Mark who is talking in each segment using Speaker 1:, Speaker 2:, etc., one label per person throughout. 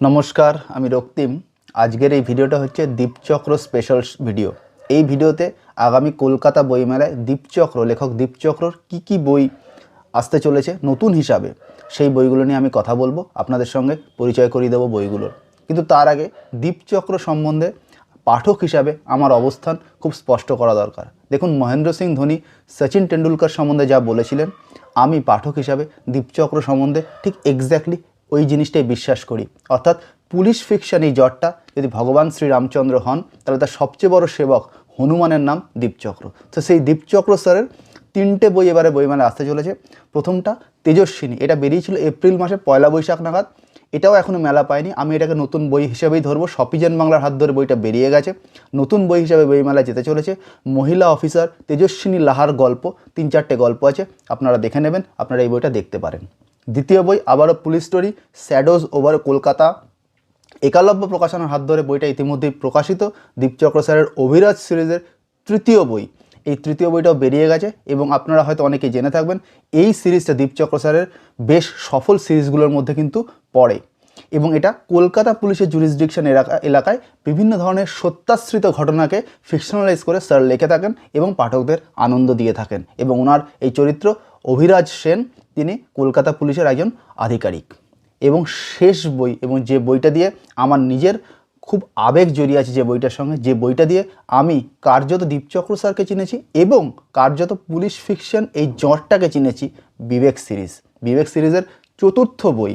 Speaker 1: নমস্কার, আমি রক্তিম। আজকের এই ভিডিওটা হচ্ছে দীপচক্র স্পেশাল ভিডিও। এই ভিডিওতে আগামী কলকাতা বইমেলায় দীপচক্র লেখক দীপচক্রর কী বই আসতে চলেছে নতুন হিসাবে, সেই বইগুলো নিয়ে আমি কথা বলবো, আপনাদের সঙ্গে পরিচয় করিয়ে দেবো বইগুলোর। কিন্তু তার আগে দীপচক্র সম্বন্ধে পাঠক হিসাবে আমার অবস্থান খুব স্পষ্ট করা দরকার। দেখুন, মহেন্দ্র সিং ধোনি, সচিন টেন্ডুলকার সম্বন্ধে যা বলেছিলেন, আমি পাঠক হিসাবে দীপচক্র সম্বন্ধে ঠিক এক্স্যাক্টলি ওই জিনিসটাই বিশ্বাস করি। অর্থাৎ পুলিশ ফিকশন এই জটটা যদি ভগবান শ্রীরামচন্দ্র হন, তাহলে তার সবচেয়ে বড় সেবক হনুমানের নাম দীপচক্র। তো সেই দীপচক্র স্যারের 3টে বই এবারে বইমেলায় আসতে চলেছে। প্রথমটা তেজস্বিনী, এটা বেরিয়েছিল এপ্রিল মাসে 1 বৈশাখ নাগাদ। এটাও এখনও মেলা পায়নি, আমি এটাকে নতুন বই হিসেবেই ধরবো। শপিজেন বাংলার হাত ধরে বইটা বেরিয়ে গেছে, নতুন বই হিসাবে বইমেলায় যেতে চলেছে। মহিলা অফিসার তেজস্বিনী লাহার গল্প, 3-4টে গল্প আছে, আপনারা দেখে নেবেন, আপনারা এই বইটা দেখতে পারেন। দ্বিতীয় বই আবারও police story, shadows over Kolkata, Ekalavya প্রকাশনার হাত ধরে বইটা ইতিমধ্যেই প্রকাশিত। দীপচক্র স্যারের অভিরাজ সিরিজের 3য় বই, এই 3য় বইটাও বেরিয়ে গেছে এবং আপনারা হয়তো অনেকেই জেনে থাকবেন এই সিরিজটা দীপচক্র স্যারের বেশ সফল সিরিজগুলোর মধ্যে কিন্তু পড়ে এবং এটা কলকাতা পুলিশের জুরিসডিকশন এলাকায় বিভিন্ন ধরনের সত্যাশ্রিত ঘটনাকে ফিকশনালাইজ করে স্যার লিখে থাকেন এবং পাঠকদের আনন্দ দিয়ে থাকেন। এবং ওনার এই চরিত্র অভিরাজ সেন, তিনি কলকাতা পুলিশের একজন আধিকারিক। এবং শেষ বই, এবং যে বইটা দিয়ে আমার নিজের খুব আবেগ জড়িয়ে আছে, যে বইটার সঙ্গে, যে বইটা দিয়ে আমি কার্যত দীপচক্র স্যারকে চিনেছি এবং কার্যত পুলিশ ফিকশন এই জটটাকে চিনেছি, বিবেক সিরিজ। বিবেক সিরিজের 4র্থ বই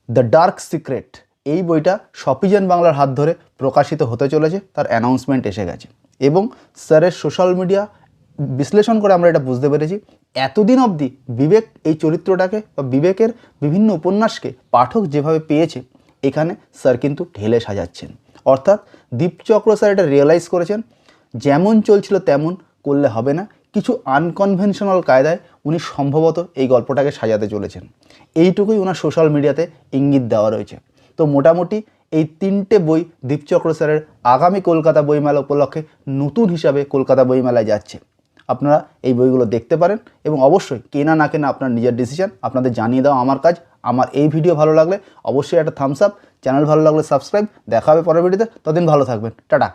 Speaker 1: দ্য ডার্ক সিক্রেট, এই বইটা শপিজেন বাংলার হাত ধরে প্রকাশিত হতে চলেছে, তার অ্যানাউন্সমেন্ট এসে গেছে। এবং স্যারের সোশ্যাল মিডিয়া বিশ্লেষণ করে আমরা এটা বুঝতে পেরেছি, এতদিন অবধি বিবেক এই চরিত্রটাকে বা বিবেকের বিভিন্ন উপন্যাসকে পাঠক যেভাবে পেয়েছে, এখানে স্যার কিন্তু ঢেলে সাজাচ্ছেন। অর্থাৎ দীপচক্র স্যার এটা রিয়েলাইজ করেছেন, যেমন চলছিল তেমন করলে হবে না, কিছু আনকনভেনশনাল কায়দায় উনি সম্ভবত এই গল্পটাকে সাজাতে চলেছেন। এইটুকুই ওনার সোশ্যাল মিডিয়াতে ইঙ্গিত দেওয়া রয়েছে। তো মোটামুটি এই 3টে বই দীপচক্র স্যারের আগামী কলকাতা বইমেলা উপলক্ষে নতুন হিসাবে কলকাতা বইমেলায় যাচ্ছে। আপনারা এই বইগুলো দেখতে পারেন এবং অবশ্যই কেনা না কেনা আপনার নিজের ডিসিশন, আপনাদের জানিয়ে দেওয়া আমার কাজ। আমার এই ভিডিও ভালো লাগলে অবশ্যই একটা থামস আপ, চ্যানেল ভালো লাগলে সাবস্ক্রাইব। দেখা হবে পরের ভিডিওতে, ততদিন ভালো থাকবেন, টাটা।